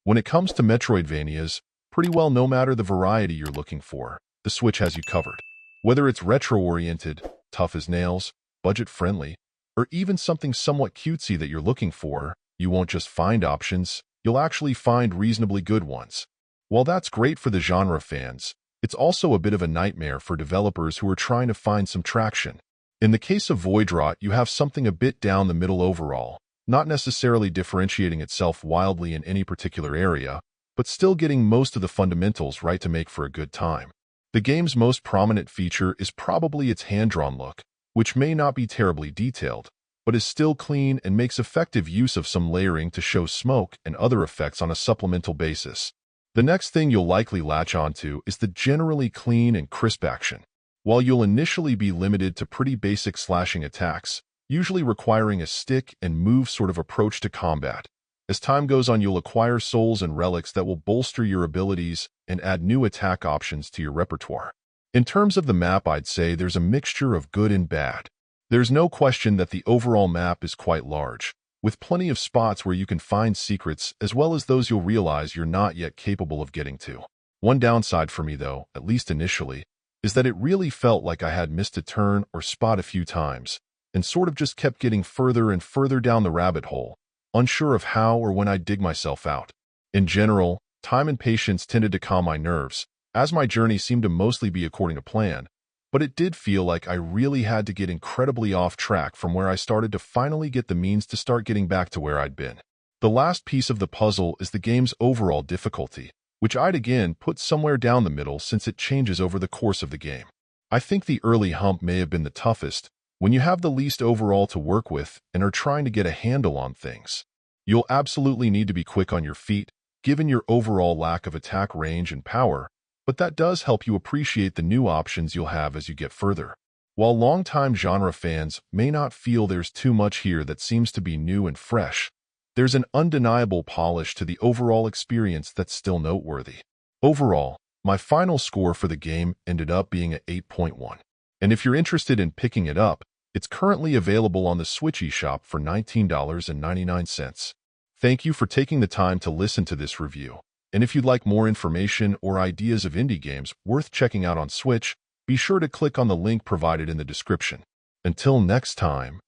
When it comes to Metroidvanias, pretty well no matter the variety you're looking for, the Switch has you covered. Whether it's retro-oriented, tough as nails, budget-friendly, or even something somewhat cutesy that you're looking for, you won't just find options, you'll actually find reasonably good ones. While that's great for the genre fans, it's also a bit of a nightmare for developers who are trying to find some traction. In the case of Voidwrought, you have something a bit down the middle overall, not necessarily differentiating itself wildly in any particular area, but still getting most of the fundamentals right to make for a good time. The game's most prominent feature is probably its hand-drawn look, which may not be terribly detailed, but is still clean and makes effective use of some layering to show smoke and other effects on a supplemental basis. The next thing you'll likely latch onto is the generally clean and crisp action. While you'll initially be limited to pretty basic slashing attacks, usually requiring a stick-and-move sort of approach to combat, as time goes on you'll acquire souls and relics that will bolster your abilities and add new attack options to your repertoire. In terms of the map, I'd say there's a mixture of good and bad. There's no question that the overall map is quite large, with plenty of spots where you can find secrets as well as those you'll realize you're not yet capable of getting to. One downside for me, though, at least initially, is that it really felt like I had missed a turn or spot a few times, and sort of just kept getting further and further down the rabbit hole, unsure of how or when I'd dig myself out. In general, time and patience tended to calm my nerves, as my journey seemed to mostly be according to plan, but it did feel like I really had to get incredibly off track from where I started to finally get the means to start getting back to where I'd been. The last piece of the puzzle is the game's overall difficulty, which I'd again put somewhere down the middle since it changes over the course of the game. I think the early hump may have been the toughest, when you have the least overall to work with and are trying to get a handle on things. You'll absolutely need to be quick on your feet, given your overall lack of attack range and power, but that does help you appreciate the new options you'll have as you get further. While longtime genre fans may not feel there's too much here that seems to be new and fresh, there's an undeniable polish to the overall experience that's still noteworthy. Overall, my final score for the game ended up being an 8.1. And if you're interested in picking it up, it's currently available on the Switch eShop for $19.99. Thank you for taking the time to listen to this review. And if you'd like more information or ideas of indie games worth checking out on Switch, be sure to click on the link provided in the description. Until next time.